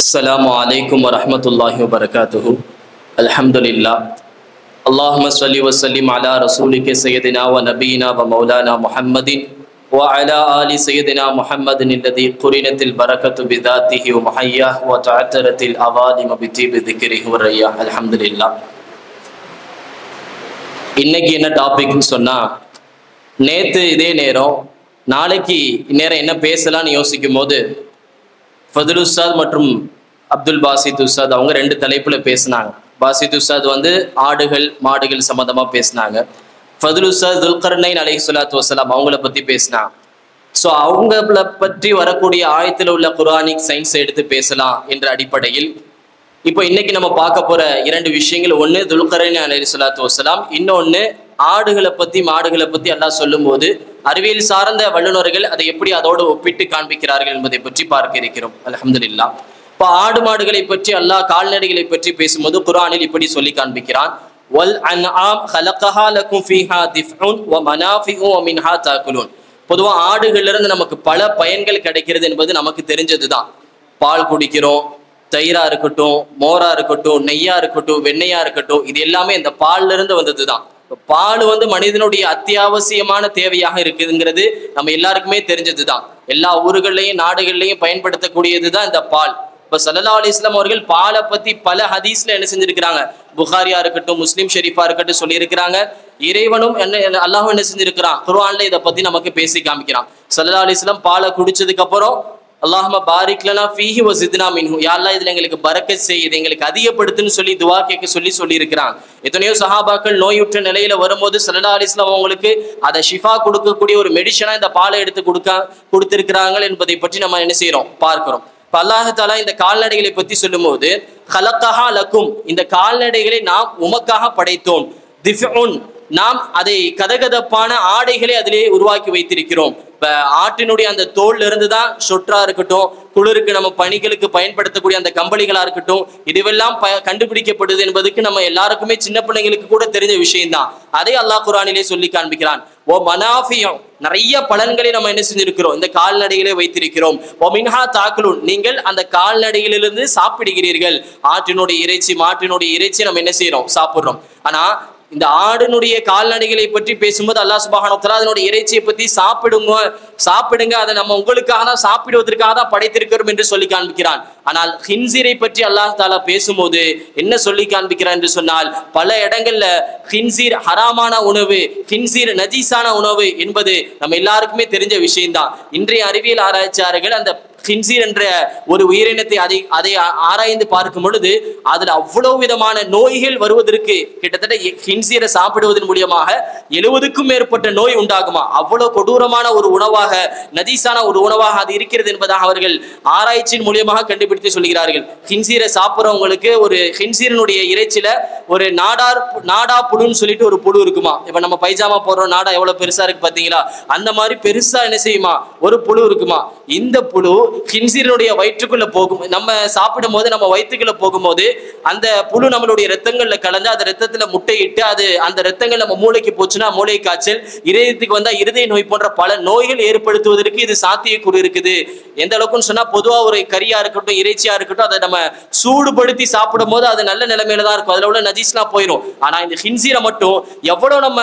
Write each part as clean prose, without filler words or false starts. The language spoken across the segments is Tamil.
السلام عليكم ورحمة الله وبركاته. الحمد لله. اللهم صل وسلم على رسولك سيدنا ونبينا ومولانا محمد وعلى آل سيدنا محمد الذي قرنت البركة بذاته ومحياه وتعترت الأظالم بطيب ذكره والرياح. الحمد لله. இன்னைக்கு என்ன டாபிக்னு சொன்னா, நேற்று இதே நேரம் நாளைக்கு இந்நேரம் என்ன பேசலாம்னு யோசிக்கும் போது ஃபதுல் உஸ்தாத் மற்றும் அப்துல் பாசித் உஸ்தாத் அவங்க ரெண்டு தலைப்புல பேசினாங்க. பாசித் உஸ்தாத் ஆடுகள் மாடுகள் சம்மந்தமா பேசினாங்க. ஃபதுல் உஸ்தாத் துல்கர்னைன் அலைஹிஸ்ஸலாத்து வஸ்ஸலாம் அவங்கள பத்தி பேசினாங்க. ஸோ அவங்கள பற்றி வரக்கூடிய ஆயத்தில் உள்ள குர்ஆனிக் சயின்ஸை எடுத்து பேசலாம் என்ற அடிப்படையில் இப்போ இன்னைக்கு நம்ம பார்க்க போற இரண்டு விஷயங்கள், ஒன்று துல்கர்னைன் அலைஹிஸ்ஸலாத்து வஸ்ஸலாம், இன்னொன்று ஆடுகளை பத்தி மாடுகளை பத்தி அல்லாஹ் சொல்லும் போது அறிவியல் சார்ந்த வல்லுநர்கள் அதை எப்படி அதோடு ஒப்பிட்டு காண்பிக்கிறார்கள் என்பதை பற்றி பார்க்க இருக்கிறோம். அல்ஹம்துலில்லாஹ். இப்போ ஆடு மாடுகளை பற்றி அல்லாஹ் கால்நடைகளை பற்றி பேசும்போது குர்ஆனில் இப்படி சொல்லி காண்பிக்கிறான். வல் அன்ஆம் ஹலகஹா லகும் ஃபீஹா திஃஉன் வ மனாஃபிஉ வ மின்ஹா தாக்குலூன். பொதுவாக ஆடுகளிலிருந்து நமக்கு பல பயன்கள் கிடைக்கிறது என்பது நமக்கு தெரிஞ்சதுதான். பால் குடிக்கிறோம், தயிரா இருக்கட்டும், மோரா இருக்கட்டும், நெய்யா இருக்கட்டும், வெண்ணெயா இருக்கட்டும், இது எல்லாமே இந்த பால்ல இருந்து வந்தது தான். பால் மனிதனுடைய அத்தியாவசியமான தேவையாக இருக்குதுங்கிறது நம்ம எல்லாருக்குமே தெரிஞ்சது தான். எல்லா ஊர்கள்லையும் நாடுகள்லையும் பயன்படுத்தக்கூடியது தான் இந்த பால். இப்போ ஸல்லல்லாஹு அலைஹி வஸல்லம் அவர்கள் பாலை பத்தி பல ஹதீஸ்ல என்ன செஞ்சிருக்கிறாங்க, புகாரியா இருக்கட்டும், முஸ்லிம் ஷெரீஃபா இருக்கட்டும் சொல்லியிருக்கிறாங்க. இறைவனும் அல்லாஹ் என்ன செஞ்சிருக்கிறான், குர்ஆன்ல இதை பத்தி நமக்கு பேசி காமிக்கிறான். ஸல்லல்லாஹு அலைஹி வஸல்லம் பாலை குடிச்சதுக்கு அப்புறம் அல்லாஹும்ம பாரிக் லனா ஃபீஹி வ ஸித்னா மின்ஹு, யா அல்லாஹ் இதுல எங்களுக்கு பரக்கத் செய், இதை எங்களுக்கு அதிகப்படுத்துன்னு சொல்லி துஆ கேட்க சொல்லி இருக்கிறான். எத்தனையோ சஹாபாக்கள் நோயுற்ற நிலையில வரும்போது ஸல்லல்லாஹு அலைஹி வஸல்லம் அவங்களுக்கு அதை ஷிஃபா கொடுக்கக்கூடிய ஒரு மெடிசனா இந்த பாலை எடுத்து கொடுத்திருக்கிறாங்க என்பதை பற்றி நம்ம என்ன செய்யறோம், பார்க்கிறோம். இப்ப அல்லாஹ் தஆலா இந்த கால்நடைகளை பத்தி சொல்லும் போது ஹலகஹா லக்கும், இந்த கால்நடைகளை நாம் உமக்காக படைத்தோம். திஃஉன், நாம் அதை கதகதப்பான ஆடைகளை அதிலே உருவாக்கி வைத்திருக்கிறோம். இப்ப ஆட்டினுடைய அந்த தோல்ல இருந்து தான் சொற்றா இருக்கட்டும், குளிருக்கு நம்ம பணிகளுக்கு பயன்படுத்தக்கூடிய அந்த கம்பளிகளா இருக்கட்டும், இதுவெல்லாம் கண்டுபிடிக்கப்படுது என்பதுக்கு நம்ம எல்லாருக்குமே சின்ன பிள்ளைங்களுக்கு கூட தெரிஞ்ச விஷயம்தான். அதை அல்லாஹ் குர்ஆனிலே சொல்லி காண்பிக்கிறான். ஓ மனாஃபியும், நிறைய பலன்களை நம்ம என்ன செஞ்சிருக்கிறோம், இந்த கால்நடைகளை வைத்திருக்கிறோம். ஓ மின்ஹா தாக்குலூன், நீங்கள் அந்த கால்நடைகளிலிருந்து சாப்பிடுகிறீர்கள். ஆட்டினுடைய இறைச்சி, மாட்டினுடைய இறைச்சி நம்ம என்ன செய்யறோம், சாப்பிடுறோம். ஆனா இந்த ஆடினுடைய கால்நடைகளை பற்றி பேசும்போது அல்லாஹ் சுப்ஹானஹு வ தஆலா அதனுடைய இறைச்சியை பற்றி சாப்பிடுங்க, அதை நம்ம உங்களுக்காக தான், சாப்பிடுவதற்காக தான் படைத்திருக்கிறோம் என்று சொல்லி காண்பிக்கிறான். ஆனால் ஹின்சீரை பற்றி அல்லாஹ் தஆலா பேசும்போது என்ன சொல்லி காண்பிக்கிறான் என்று சொன்னால், பல இடங்கள்ல ஹின்சீர் ஹராமான உணவு, ஹின்சீர் நஜீஸான உணவு என்பது நம்ம எல்லாருக்குமே தெரிஞ்ச விஷயம்தான். இன்றைய அறிவியல் ஆராய்ச்சியாளர்கள் அந்த ஹின்சீர் என்ற ஒரு உயிரினத்தை அதை ஆராய்ந்து பார்க்கும் பொழுது அதுல அவ்வளவு விதமான நோய்கள் வருவதற்கு, கிட்டத்தட்ட ஹின்சீரை சாப்பிடுவதன் மூலியமாக 70க்கும் மேற்பட்ட நோய் உண்டாகுமா, அவ்வளவு கொடூரமான ஒரு உணவாக, நஜீஸான ஒரு உணவாக அது இருக்கிறது என்பதாக அவர்கள் ஆராய்ச்சியின் மூலியமாக கண்டுபிடித்து சொல்கிறார்கள். ஹின்சீரை சாப்பிட்றவங்களுக்கு ஒரு ஹின்சீரனுடைய இறைச்சியில ஒரு நாடா புழுன்னு சொல்லிட்டு ஒரு புழு இருக்குமா. இப்ப நம்ம பைஜாமா போடுறோம், நாடா எவ்வளவு பெருசா இருக்கு பாத்தீங்களா, அந்த மாதிரி பெருசா என்ன செய்யுமா, ஒரு புழு இருக்குமா. இந்த புழு ஹின்சீரனுடைய வயிற்றுக்குள்ள போகும், நம்ம சாப்பிடும் போது நம்ம வயிற்றுக்குள்ள போகும்போது அந்த புழு நம்மளுடைய ரத்தங்கள்ல கலந்து அந்த ரத்தத்துல முட்டையிட்டு அது அந்த ரத்தங்கள் நம்ம மூளைக்கு போச்சுன்னா மூளை காய்ச்சல், இதயத்துக்கு வந்தா இருதய நோய் போன்ற பல நோய்கள் ஏற்படுத்துவதற்கு இது சாத்தியக்கூறு இருக்குது. எந்த அளவுக்குன்னு சொன்னா, பொதுவா ஒரு கறியா இருக்கட்டும், இறைச்சியா இருக்கட்டும், அதை நம்ம சூடுபடுத்தி சாப்பிடும் போது அது நல்ல நிலைமையில தான் இருக்கும், அதுல உள்ள நஜீஸ்லாம் போயிடும். ஆனா இந்த ஹின்சீரை மட்டும் எவ்வளவு நம்ம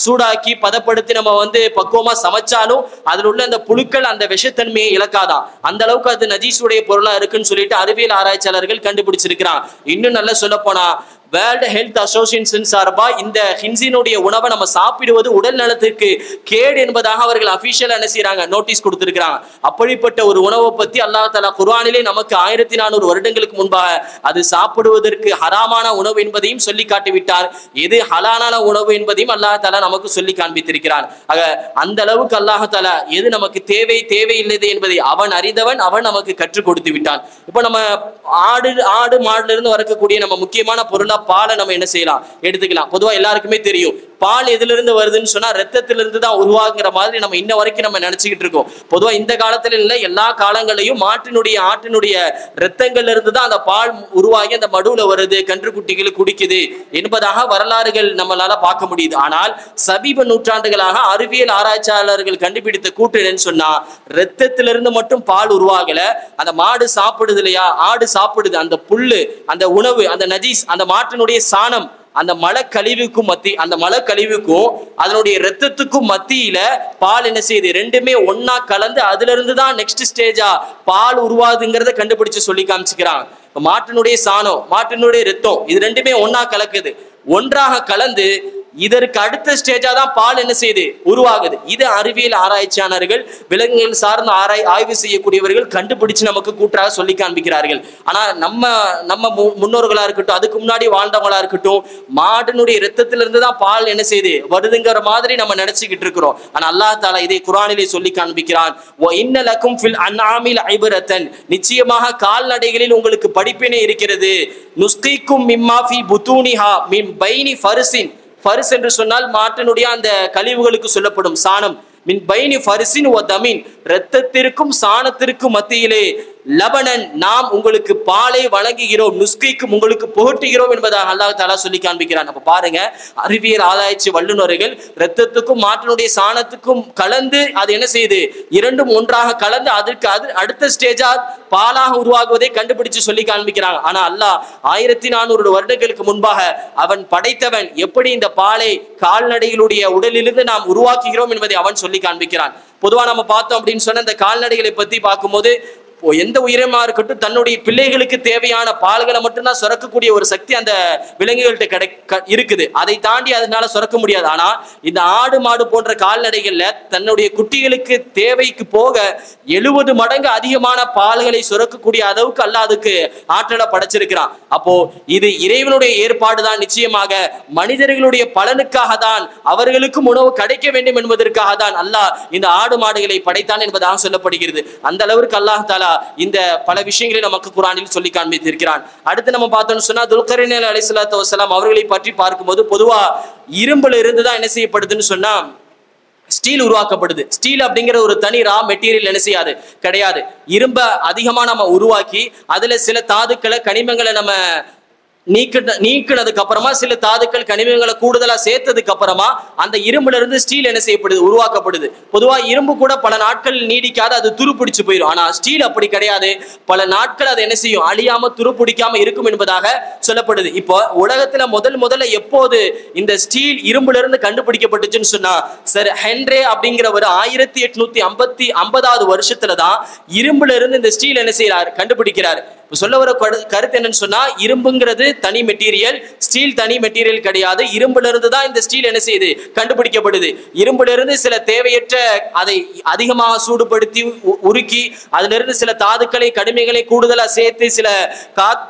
சூடாக்கி பதப்படுத்தி நம்ம பக்குவமா சமைச்சாலும் அதுல உள்ள அந்த புழுக்கள் அந்த விஷத்தன்மையை இழக்காதான், அந்த அளவுக்கு அது நஜீஸுடைய பொருளா இருக்குன்னு சொல்லிட்டு அறிவியல் ஆராய்ச்சியாளர்கள் கண்டுபிடிச்சிருக்கிறான். இன்னும் நல்லா சொல்ல போனா வேர்ல்டு ஹெல்த் அசோசியேஷன் சார்பா இந்த ஹின்சீனுடைய உணவை நம்ம சாப்பிடுவது உடல் நலத்திற்கு கேடு என்பதாக அவர்கள் அபிஷியலா என்ன செய்யறாங்க, நோட்டீஸ் கொடுத்திருக்கிறாங்க. அப்படிப்பட்ட ஒரு உணவை பத்தி அல்லாஹ் தஆலா குர்ஆனிலே நமக்கு 1400 வருடங்களுக்கு முன்பாக அது சாப்பிடுவதற்கு ஹராமான உணவு என்பதையும் சொல்லி காட்டிவிட்டார். எது ஹலாலான உணவு என்பதையும் அல்லாஹ் தஆலா நமக்கு சொல்லி காண்பித்திருக்கிறான். ஆக அந்த அளவுக்கு அல்லாஹ் தஆலா எது நமக்கு தேவையில்லை என்பதை அவன் அறிந்தவன், அவன் நமக்கு கற்றுக் கொடுத்து விட்டான். இப்போ நம்ம ஆடு மாடுல இருந்து வரக்கூடிய நம்ம முக்கியமான பொருளா பாலை நம்ம என்ன செய்யலாம், எடுத்துக்கலாம். பொதுவா எல்லாருக்குமே தெரியும், பால் எதிலிருந்து வருதுன்னு சொன்னா ரத்தத்திலிருந்து தான் உருவாகுங்கிற மாதிரி நம்ம இன்ன வரைக்கும் நம்ம நினைச்சுக்கிட்டு இருக்கோம். பொதுவா இந்த காலத்துல இல்லை, எல்லா காலங்களையும் ஆட்டினுடைய ரத்தங்கள்ல இருந்து தான் அந்த பால் உருவாகி அந்த மடுவுல வருது, கன்றுக்குட்டிகள் குடிக்குது என்பதாக வரலாறுகள் நம்மளால பார்க்க முடியுது. ஆனால் சமீப நூற்றாண்டுகளாக அறிவியல் ஆராய்ச்சியாளர்கள் கண்டுபிடித்த கூட்டு என்னன்னு சொன்னா, ரத்தத்திலிருந்து மட்டும் பால் உருவாகல, அந்த மாடு சாப்பிடுது இல்லையா, ஆடு சாப்பிடுது, அந்த புல்லு, அந்த உணவு, அந்த நஜீஸ், அந்த மாட்டினுடைய சாணம், அந்த மலக்கழிவுக்கும் அதனுடைய ரத்தத்துக்கும் மத்தியில பால் என்ன செய்யுது, ரெண்டுமே ஒன்னா கலந்து அதுல இருந்து தான் நெக்ஸ்ட் ஸ்டேஜா பால் உருவாதுங்கிறத கண்டுபிடிச்சு சொல்லி காமிச்சுக்கிறாங்க. மாட்டினுடைய சாணம், மாட்டினுடைய ரத்தம், இது ரெண்டுமே ஒன்னா கலக்குது. ஒன்றாக கலந்து இதற்கு அடுத்த ஸ்டேஜா தான் பால் என்ன செய்யுது, உருவாகுது. இது அறிவியல் ஆராய்ச்சியாளர்கள், விலங்குகள் சார்ந்த ஆய்வு செய்யக்கூடியவர்கள் கண்டுபிடிச்சு நமக்கு கூற்றாக சொல்லி காண்பிக்கிறார்கள். ஆனா நம்ம முன்னோர்களா இருக்கட்டும், அதுக்கு முன்னாடி வாழ்ந்தவங்களா இருக்கட்டும், மாடனுடைய ரத்தத்திலிருந்து தான் பால் என்ன செய்யுது வருதுங்கிற மாதிரி நம்ம நினைச்சுக்கிட்டு இருக்கிறோம். ஆனா அல்லாஹ் தஆலா இதை குர்ஆனிலே சொல்லி காண்பிக்கிறான். வ இன்ன லக்கும் ஃபில் அன்ஆமில் ஐபரத்தன், நிச்சயமாக கால்நடைகளில் உங்களுக்கு படிப்பினை இருக்கிறது. நுஸ்கீக்கும் மிம்மா ஃபி புதூனிஹா மின் பைனி ஃபர்சின், ஃபர்ஸ் என்று சொன்னால் மாட்டினுடைய அந்த கழிவுகளுக்கு சொல்லப்படும் சாணம். மின் பைனி ஃபர்சின் வ தமின், இரத்தத்திற்கும் சாணத்திற்கும் மத்தியிலே லபனன், நாம் உங்களுக்கு பாலை வழங்குகிறோம், நுஸ்கிக்கும் உங்களுக்கு புகட்டுகிறோம் என்பதாக அல்லாஹ் தஆலா சொல்லி காண்பிக்கிறான். அப்ப பாருங்க, அறிவியல் ஆராய்ச்சி வல்லுநர்கள் ரத்தத்துக்கும் மாட்டினுடைய சாணத்துக்கும் கலந்து அது என்ன செய்யுது, இரண்டும் ஒன்றாக கலந்து அதற்கு அடுத்த ஸ்டேஜா பாலாக உருவாகுவதை கண்டுபிடிச்சு சொல்லி காண்பிக்கிறாங்க. ஆனா அல்லாஹ் 1400 வருடங்களுக்கு முன்பாக அவன் படைத்தவன் எப்படி இந்த பாலை கால்நடைகளுடைய உடலிலிருந்து நாம் உருவாக்குகிறோம் என்பதை அவன் சொல்லி காண்பிக்கிறான். பொதுவா நம்ம பார்த்தோம் அப்படின்னு சொன்ன இந்த கால்நடைகளை பத்தி பார்க்கும்போது, எந்த உயிரினமா இருக்கட்டும் தன்னுடைய பிள்ளைகளுக்கு தேவையான பால்களை மட்டும்தான் சுரக்கக்கூடிய ஒரு சக்தி அந்த விலங்குகள்கிட்ட இருக்குது. அதை தாண்டி அதனால சுரக்க முடியாது. ஆனா இந்த ஆடு மாடு போன்ற கால்நடைகள்ல தன்னுடைய குட்டிகளுக்கு தேவைக்கு போக 70 மடங்கு அதிகமான பால்களை சுரக்கக்கூடிய அளவுக்கு அல்லாஹ் அதுக்கு ஆற்றலை படைச்சிருக்கிறான். அப்போ இது இறைவனுடைய ஏற்பாடு தான். நிச்சயமாக மனிதர்களுடைய பலனுக்காக தான், அவர்களுக்கும் உணவு கிடைக்க வேண்டும் என்பதற்காக தான் அல்லாஹ் இந்த ஆடு மாடுகளை படைத்தான் என்பதாக சொல்லப்படுகிறது. அந்த அளவிற்கு அல்லாஹ் தஆலா இந்த பல விஷயங்களை நமக்கு குர்ஆனில் சொல்லி காண்பித்திருக்கிறான். அடுத்து நம்ம பார்த்தோம்னு சொன்னா, துல்கர்னைன் அலைஹிஸ்ஸலாத்து வஸ்ஸலாம் அவர்களை பற்றி பார்க்கும்போது, பொதுவா இரும்புல இருந்து தான் என்ன செய்யப்படுதுன்னு சொன்னா ஸ்டீல் உருவாக்கப்படுது. ஸ்டீல் அப்படிங்கிற ஒரு தனி ரா மெட்டீரியல் என்ன செய்யாது, கிடையாது. இரும்ப அதிகமா நம்ம உருவாக்கி அதுல சில தாதுக்களை கனிமங்களை நம்ம நீக்கினதுக்கு அப்புறமா, சில தாதுக்கள் கனிமங்களை கூடுதலா சேர்த்ததுக்கு அப்புறமா அந்த இரும்புல இருந்து ஸ்டீல் என்ன செய்யப்படுது, உருவாக்கப்படுது. பொதுவா இரும்பு கூட பல நாட்கள் நீடிக்காது, அது துருப்பிடிச்சு போயிடும். ஆனா ஸ்டீல் அப்படி கிடையாது, பல நாட்கள் அது என்ன செய்யும், அழியாம துருப்பிடிக்காம இருக்கும் என்பதாக சொல்லப்படுது. இப்போ உலகத்துல முதல்ல எப்போது இந்த ஸ்டீல் இரும்புல இருந்து கண்டுபிடிக்கப்பட்டுச்சுன்னு சொன்னா, சர் ஹென்ரே அப்படிங்கிறவர் 1850 வருஷத்துலதான் இரும்புல இருந்து இந்த ஸ்டீல் என்ன செய்யறாரு, கண்டுபிடிக்கிறார். சொல்ல வர கருத்து என்னன்னு சொன்னா, இரும்புங்கிறது தனி மெட்டீரியல், ஸ்டீல் தனி மெட்டீரியல் கிடையாது. இரும்புல இருந்து தான் இந்த ஸ்டீல் என்ன செய்யுது, கண்டுபிடிக்கப்படுது. இரும்புல இருந்து சில தேவையற்ற அதை அதிகமாக சூடுபடுத்தி உருக்கி அதுல இருந்து சில தாதுக்களை கனிமங்களை கூடுதலா சேர்த்து சில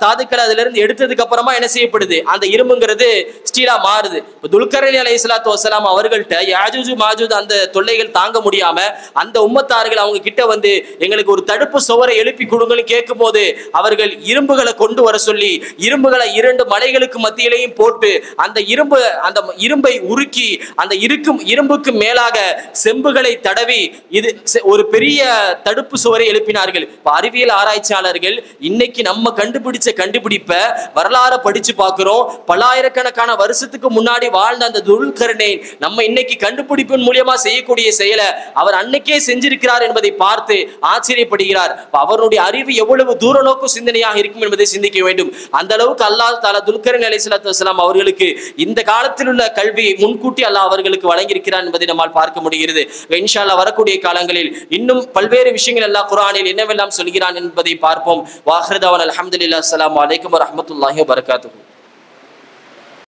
தாதுக்களை அதுல இருந்து எடுத்ததுக்கு அப்புறமா என்ன செய்யப்படுது, அந்த இரும்புங்கிறது ஸ்டீலா மாறுது. துல்கர்னைன் அலைஹிஸ்ஸலாத்து வஸ்ஸலாம் அவர்கள்ட்ட யாஜூஜ் மாஜூஜ் அந்த தொல்லைகள் தாங்க முடியாம அந்த உம்மத்தார்கள் அவங்க கிட்ட வந்து எங்களுக்கு ஒரு தடுப்பு சுவரை எழுப்பி கொடுங்கன்னு கேட்கும் போது அவர்கள் இரும்புகளை கொண்டு வர சொல்லி இரும்புகளை 2 மலைகளுக்கு மத்தியிலையும் போட்டு அந்த இரும்பை உருக்கி அந்த இரும்புக்கு மேலாக செம்புகளை தடவி இது ஒரு பெரிய தடுப்பு சுவரை எழுப்பினார்கள். அறிவியல் ஆராய்ச்சியாளர்கள் இன்னைக்கு நம்ம கண்டுபிடிச்ச கண்டுபிடிப்பை வரலாறு படிச்சு பார்க்கிறோம். பல்லாயிரக்கணக்கான வருஷத்துக்கு முன்னாடி வாழ்ந்த அந்த துல்கர்னைன் நம்ம இன்னைக்கு கண்டுபிடிப்பின் மூலியமா செய்யக்கூடிய செயலை அவர் அன்னைக்கே செஞ்சிருக்கிறார் என்பதை பார்த்து ஆச்சரியப்படுகிறார். அவருடைய அறிவு எவ்வளவு தூர நோக்கு சிந்தனையாக இருக்கும் என்பதை சிந்திக்க வேண்டும். அந்த அளவுக்கு அல்லாஹ் தஆலா துல்கர்னைன் அலைஹிஸ்ஸலாத்து வஸ்ஸலாம் அவர்களுக்கு இந்த காலத்தில் உள்ள கல்வியை முன்கூட்டி அல்லாஹ் அவர்களுக்கு வழங்கியிருக்கிறார் என்பதை நம்மால் பார்க்க முடிகிறது. இன்ஷா அல்லாஹ் வரக்கூடிய காலங்களில் இன்னும் பல்வேறு விஷயங்கள் அல்லாஹ் குர்ஆனில் என்னவெல்லாம் சொல்கிறான் என்பதை பார்ப்போம். வாஹிரு தஅவானா அல்ஹம்துலில்லாஹி, அஸ்ஸலாமு அலைக்கும் வரஹ்மத்துல்லாஹி வபரகாத்துஹு.